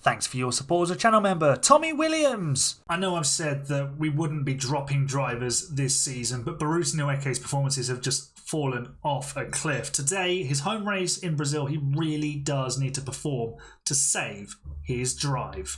Thanks for your support as a channel member, Tommy Williams. I know I've said that we wouldn't be dropping drivers this season, but Baruti Nweke's performances have just fallen off a cliff. Today, his home race in Brazil, he really does need to perform to save his drive.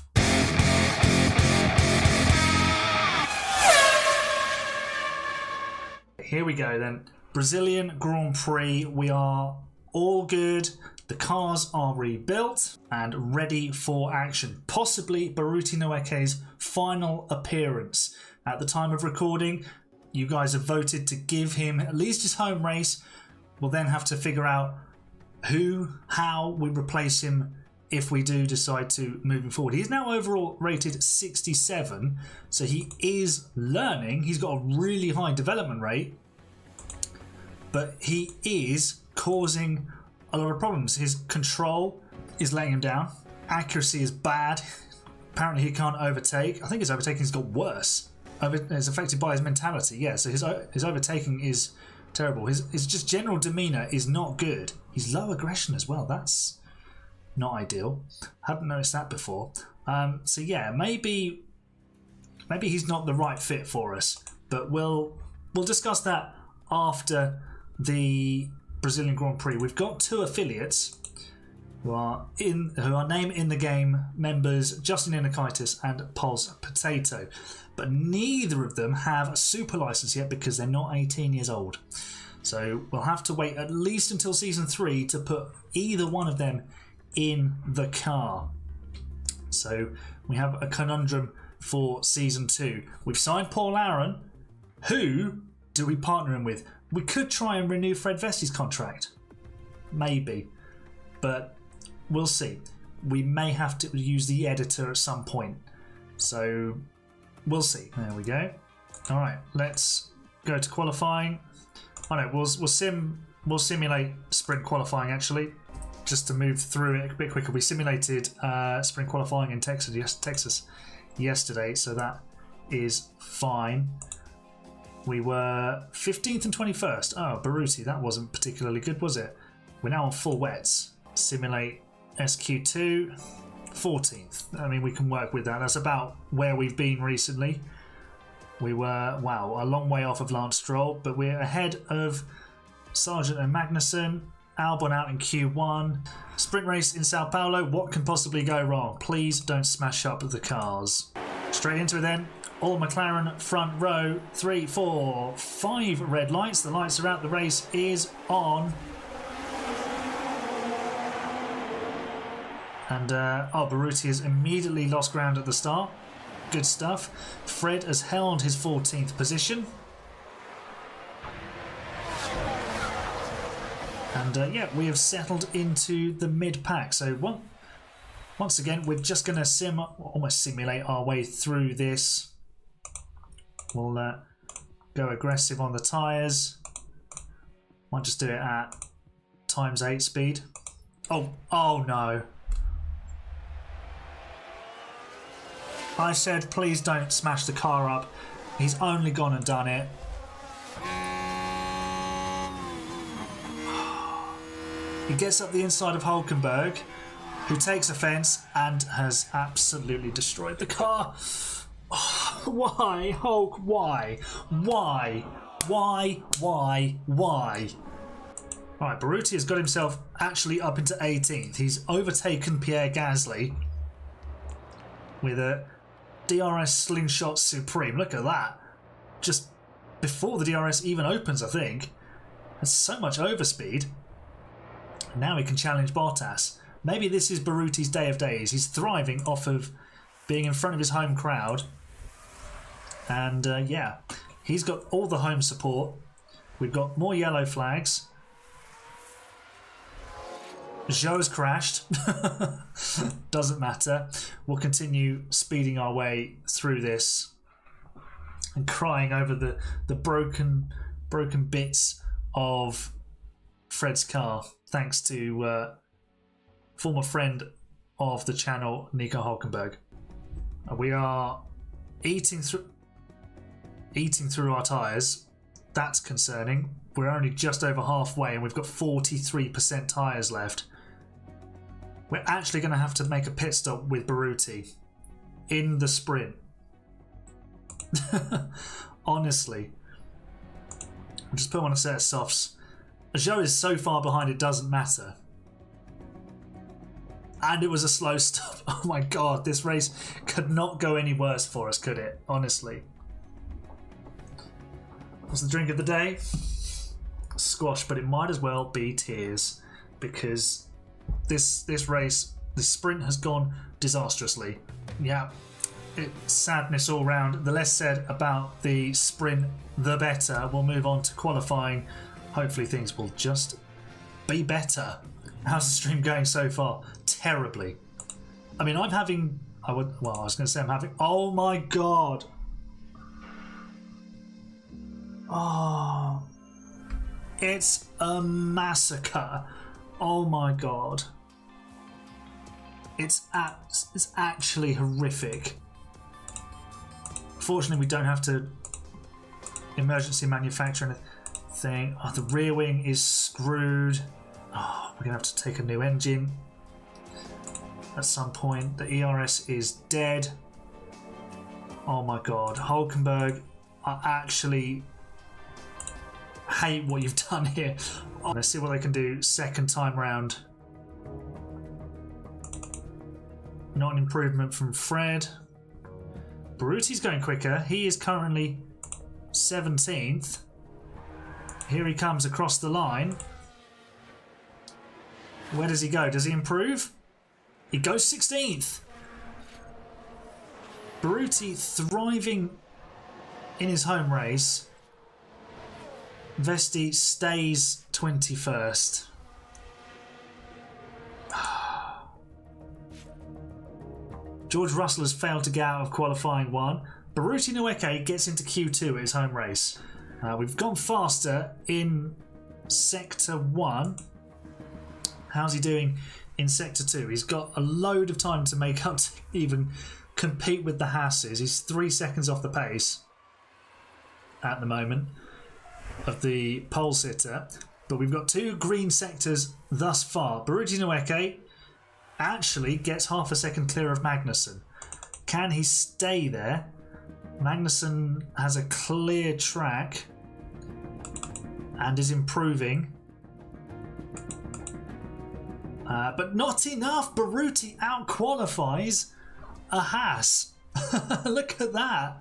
Here we go then. Brazilian Grand Prix. We are all good. The cars are rebuilt and ready for action. Possibly Baruti Nweke's final appearance. At the time of recording, you guys have voted to give him at least his home race. We'll then have to figure out how we replace him if we do decide to moving forward. He's now overall rated 67, so he is learning. He's got a really high development rate, but he is causing a lot of problems. His control is letting him down. Accuracy is bad. Apparently he can't overtake. I think his overtaking's got worse. It's affected by his mentality. Yeah, so his overtaking is terrible. His just general demeanour is not good. He's low aggression as well. That's not ideal. Hadn't noticed that before. So yeah, maybe he's not the right fit for us. But we'll discuss that after the Brazilian Grand Prix. We've got two affiliates who are name in the game members, Justin Inakaitis and Pulse Potato, but neither of them have a super license yet because they're not 18 years old. So we'll have to wait at least until season 3 to put either one of them in the car. So we have a conundrum for season 2. We've signed Paul Aaron. Who do we partner him with? We could try and renew Fred Vesti's contract. Maybe. But we'll see. We may have to use the editor at some point. So we'll see. There we go. Alright, let's go to qualifying. Oh no, we'll simulate sprint qualifying actually. Just to move through it a bit quicker. We simulated sprint qualifying in Texas yesterday, so that is fine. We were 15th and 21st. Oh, Baruti, that wasn't particularly good, was it? We're now on full wets. Simulate SQ2, 14th. I mean, we can work with that. That's about where we've been recently. We were, wow, a long way off of Lance Stroll, but we're ahead of Sargent and Magnussen. Albon out in Q1. Sprint race in Sao Paulo. What can possibly go wrong? Please don't smash up the cars. Straight into it then. All McLaren front row. 3, 4, 5 red lights. The lights are out. The race is on. And Baruti has immediately lost ground at the start. Good stuff. Fred has held his 14th position. And yeah, we have settled into the mid-pack. So once again, we're just going to almost simulate our way through this. We'll go aggressive on the tyres. Might just do it at ×8 speed. Oh no. I said please don't smash the car up. He's only gone and done it. He gets up the inside of Hulkenberg, who takes offence and has absolutely destroyed the car. Oh, why, Hulk? Why? Why? Why? Why? Why? Right, Baruti has got himself actually up into 18th. He's overtaken Pierre Gasly with a DRS Slingshot Supreme. Look at that. Just before the DRS even opens, I think. There's so much overspeed. Now he can challenge Bottas. Maybe this is Baruti's day of days. He's thriving off of being in front of his home crowd. And yeah, he's got all the home support. We've got more yellow flags. Zhou's crashed. Doesn't matter. We'll continue speeding our way through this and crying over the broken bits of Fred's car, thanks to former friend of the channel, Nico Hulkenberg. We are eating through our tyres. That's concerning. We're only just over halfway and we've got 43% tyres left. We're actually going to have to make a pit stop with Baruti in the sprint. Honestly. I'll just put him on a set of softs. Joe is so far behind it doesn't matter. And it was a slow stop. Oh my god, this race could not go any worse for us, could it? Honestly. What's the drink of the day? Squash, but it might as well be tears, because this race, the sprint has gone disastrously. Yeah, it's sadness all round. The less said about the sprint, the better. We'll move on to qualifying. Hopefully things will just be better. How's the stream going so far? Terribly. I mean, I'm having... I was going to say I'm having... Oh my god. Oh... It's a massacre. Oh my god. It's actually horrific. Fortunately, we don't have to emergency manufacture anything. Oh, the rear wing is screwed. Oh, we're going to have to take a new engine at some point. The ERS is dead. Oh my god. Hulkenberg, I actually hate what you've done here. Oh, let's see what they can do second time round. Not an improvement from Fred. Baruti's going quicker. He is currently 17th. Here he comes across the line. Where does he go? Does he improve? He goes 16th. Baruti thriving in his home race. Vesti stays 21st. George Russell has failed to get out of qualifying 1. Baruti Nweke gets into Q2 at his home race. We've gone faster in Sector 1. How's he doing in Sector 2? He's got a load of time to make up to even compete with the Hasses. He's 3 seconds off the pace at the moment of the pole sitter. But we've got 2 green sectors thus far. Baruti Nweke actually gets half a second clear of Magnussen. Can he stay there? Magnussen has a clear track and is improving. But not enough. Baruti out-qualifies a Haas. Look at that.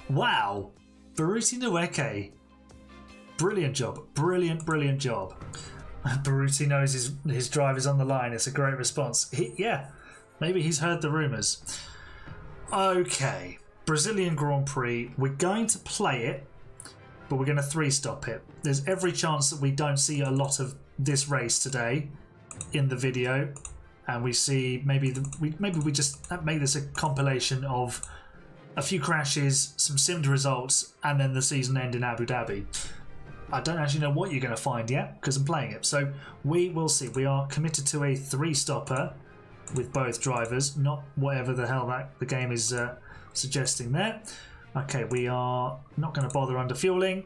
Wow. Baruti Nweke. Brilliant job. Brilliant job. Baruti knows his drive is on the line. It's a great response. Yeah, maybe he's heard the rumours. Okay. Brazilian Grand Prix. We're going to play it, but we're going to 3-stop it. There's every chance that we don't see a lot of this race today in the video, and we see maybe we just make this a compilation of a few crashes, some simmed results, and then the season end in Abu Dhabi. I don't actually know what you're going to find yet because I'm playing it, so we will see. We are committed to a 3-stopper with both drivers, not whatever the hell that the game is suggesting there. Okay, we are not going to bother under fueling.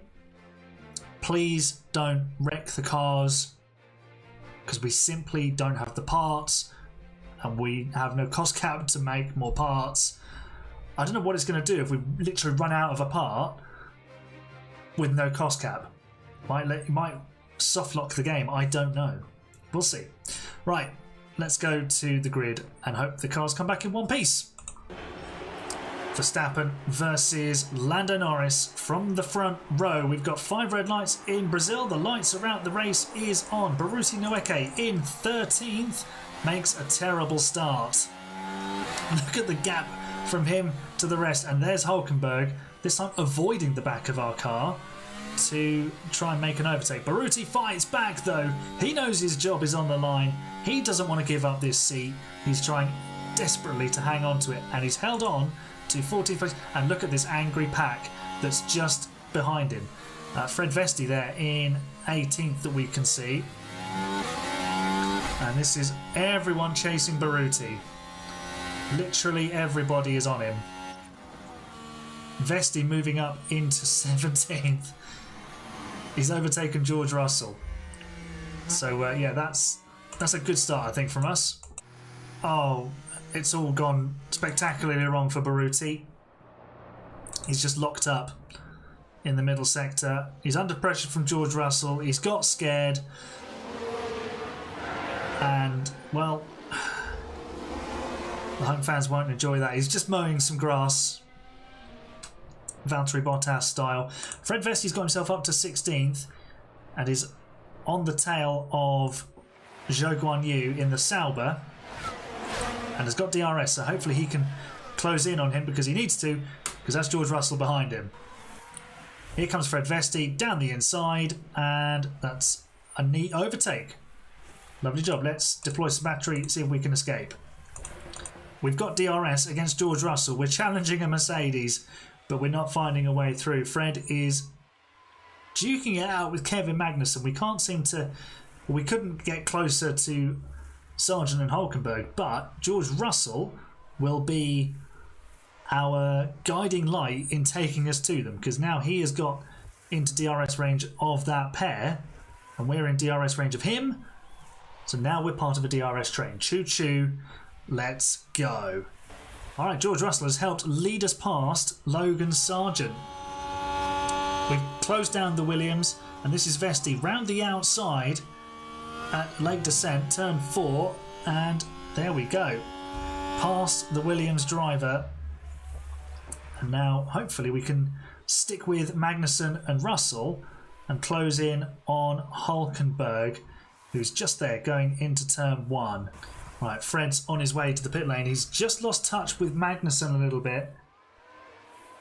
Please don't wreck the cars, because we simply don't have the parts and we have no cost cap to make more parts. I don't know what it's going to do if we literally run out of a part with no cost cap. Might soft lock the game. I don't know. We'll see. Right, let's go to the grid and hope the cars come back in one piece. Verstappen versus Lando Norris from the front row. We've got 5 red lights in Brazil. The lights around the race is on. Baruti Nweke in 13th makes a terrible start. Look at the gap from him to the rest. And there's Hulkenberg, this time avoiding the back of our car to try and make an overtake. Baruti fights back though. He knows his job is on the line. He doesn't want to give up this seat. He's trying desperately to hang on to it, and he's held on to 14th place. And look at this angry pack that's just behind him. Fred Vesti there in 18th that we can see. And this is everyone chasing Baruti. Literally everybody is on him. Vesti moving up into 17th. He's overtaken George Russell. So yeah, that's That's a good start, I think, from us. Oh, it's all gone spectacularly wrong for Baruti. He's just locked up in the middle sector. He's under pressure from George Russell. He's got scared. And, well, the home fans won't enjoy that. He's just mowing some grass, Valtteri Bottas style. Fred Vesti's got himself up to 16th and is on the tail of Zhou Guanyu in the Sauber and has got DRS, so hopefully he can close in on him because he needs to, because that's George Russell behind him. Here comes Fred Vesti down the inside, and that's a neat overtake. Lovely job. Let's deploy some battery, see if we can escape. We've got DRS against George Russell. We're challenging a Mercedes, but we're not finding a way through. Fred is duking it out with Kevin Magnussen. We can't seem to... Well, we couldn't get closer to Sargent and Hulkenberg, but George Russell will be our guiding light in taking us to them, because now he has got into DRS range of that pair, and we're in DRS range of him. So now we're part of a DRS train. Choo-choo, let's go. All right, George Russell has helped lead us past Logan Sargent. We've closed down the Williams, and this is Vesti round the outside at Lake Descent, turn 4, and there we go. Past the Williams driver, and now hopefully we can stick with Magnussen and Russell and close in on Hulkenberg, who's just there going into turn 1. Right, Fred's on his way to the pit lane. He's just lost touch with Magnussen a little bit,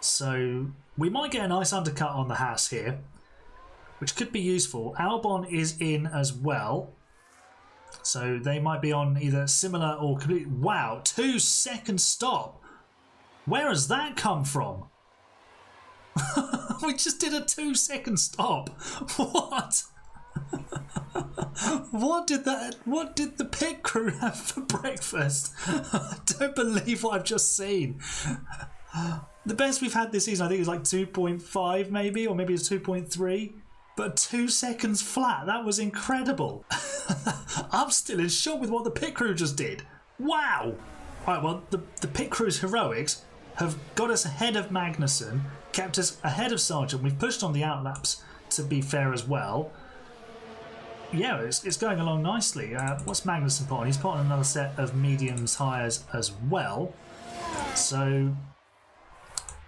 so we might get a nice undercut on the Haas here, which could be useful. Albon is in as well, so they might be on either similar or complete. Wow, 2-second stop. Where has that come from? We just did a 2-second stop. What? What did the pit crew have for breakfast? I don't believe what I've just seen. The best we've had this season, I think, is like 2.5 maybe, or maybe it's 2.3. But 2 seconds flat, that was incredible. I'm still in shock with what the pit crew just did. Wow. Alright, well, the pit crew's heroics have got us ahead of Magnussen, kept us ahead of Sargent. We've pushed on the outlaps, to be fair as well. Yeah, it's going along nicely. What's Magnussen put on? He's put on another set of mediums tyres as well. So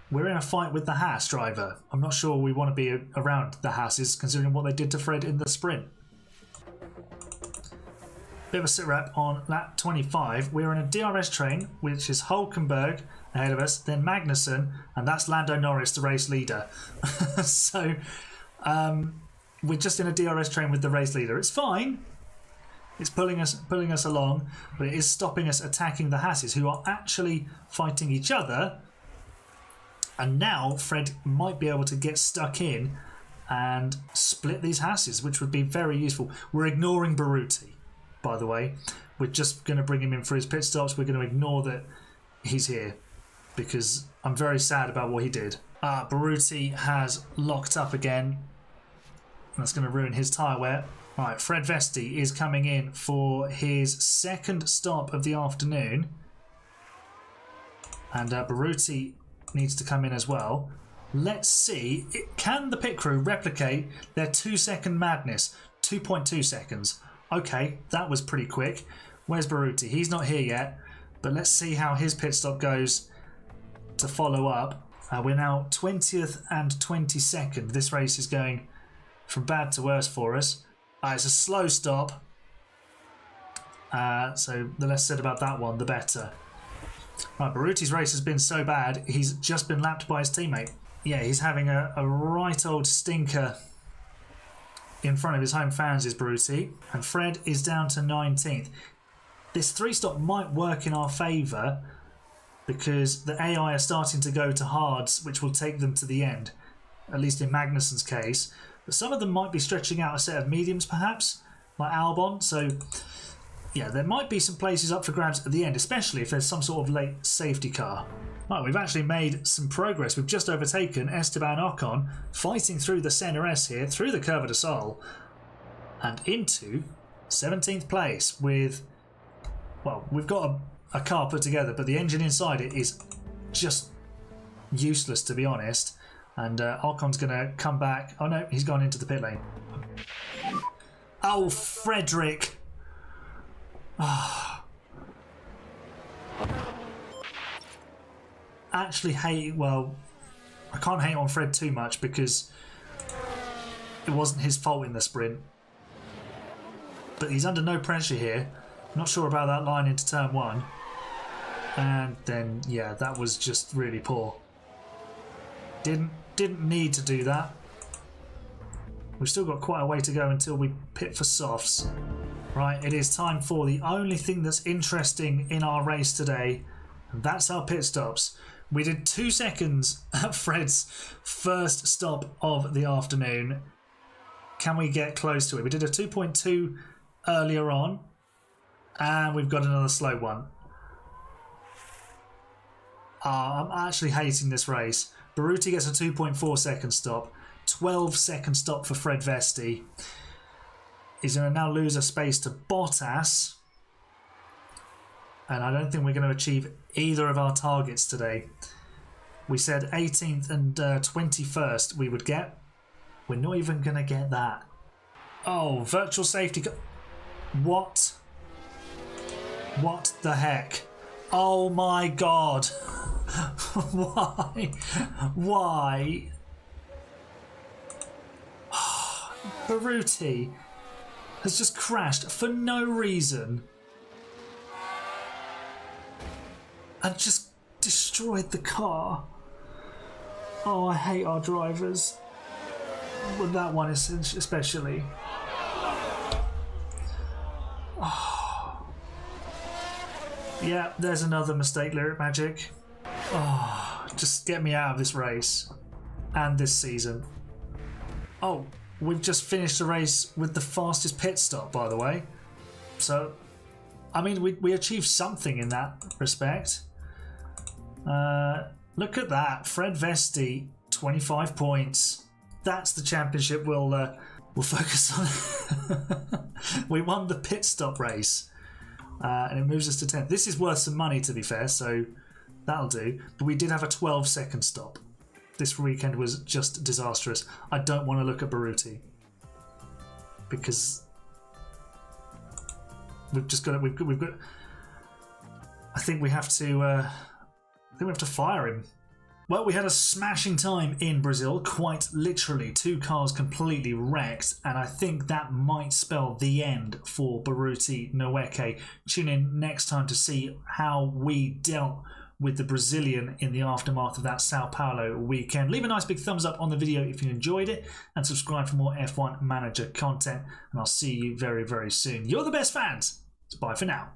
we're in a fight with the Haas driver. I'm not sure we want to be around the Haases, considering what they did to Fred in the sprint. Bit of a sit rep on lap 25. We're in a DRS train, which is Hulkenberg ahead of us, then Magnussen, and that's Lando Norris, the race leader. So we're just in a DRS train with the race leader. It's fine. It's pulling us along, but it is stopping us attacking the Haases, who are actually fighting each other. And now Fred might be able to get stuck in and split these Haases, which would be very useful. We're ignoring Baruti, by the way. We're just going to bring him in for his pit stops. We're going to ignore that he's here, because I'm very sad about what he did. Baruti has locked up again. That's going to ruin his tyre wear. Right, Fred Vesti is coming in for his second stop of the afternoon. And Baruti needs to come in as well. Let's see, can the pit crew replicate their 2-second madness? 2.2 seconds. Okay, that was pretty quick. Where's Baruti? He's not here yet, but let's see how his pit stop goes to follow up. We're now 20th and 22nd. This race is going from bad to worse for us. It's a slow stop, so the less said about that one, the better. Right, Baruti's race has been so bad, he's just been lapped by his teammate. Yeah, he's having a right old stinker in front of his home fans, is Baruti. And Fred is down to 19th. This 3-stop might work in our favour, because the AI are starting to go to hards, which will take them to the end, at least in Magnussen's case. But some of them might be stretching out a set of mediums, perhaps, like Albon. So yeah, there might be some places up for grabs at the end, especially if there's some sort of late safety car. Right, we've actually made some progress. We've just overtaken Esteban Ocon, fighting through the Senna S here, through the Curva de Sol, and into 17th place with, well, we've got a car put together, but the engine inside it is just useless, to be honest. And Alcon's going to come back. Oh no, he's gone into the pit lane. Oh, Frederick. Actually hate, well, I can't hate on Fred too much because it wasn't his fault in the sprint. But he's under no pressure here. Not sure about that line into turn 1. And then, yeah, that was just really poor. Didn't need to do that. We've still got quite a way to go until we pit for softs. Right, it is time for the only thing that's interesting in our race today, and that's our pit stops. We did 2 seconds at Fred's first stop of the afternoon. Can we get close to it? We did a 2.2 earlier on, and we've got another slow one. I'm actually hating this race. Baruti gets a 2.4 second stop. 12-second stop for Fred Vesti. He's going to now lose a space to Bottas. And I don't think we're going to achieve either of our targets today. We said 18th and 21st we would get. We're not even going to get that. Oh, virtual safety. What? What the heck? Oh my god. Why? Why? Baruti has just crashed for no reason and just destroyed the car. Oh, I hate our drivers. With that one especially. Oh. Yeah, there's another mistake, Lyric Magic. Oh, just get me out of this race and this season. Oh, we've just finished the race with the fastest pit stop, by the way. So, I mean, we achieved something in that respect. Look at that. Fred Vesti, 25 points. That's the championship we'll focus on. We won the pit stop race. And it moves us to 10th. This is worth some money, to be fair, so that'll do. But we did have a 12-second stop. This weekend was just disastrous. I don't want to look at Baruti because we've just got. We've got. I think we have to. Fire him. Well, we had a smashing time in Brazil. Quite literally, 2 cars completely wrecked, and I think that might spell the end for Baruti Noweke. Tune in next time to see how we dealt with the Brazilian in the aftermath of that Sao Paulo weekend. Leave a nice big thumbs up on the video if you enjoyed it, and subscribe for more F1 Manager content, and I'll see you very, very soon. You're the best fans. So bye for now.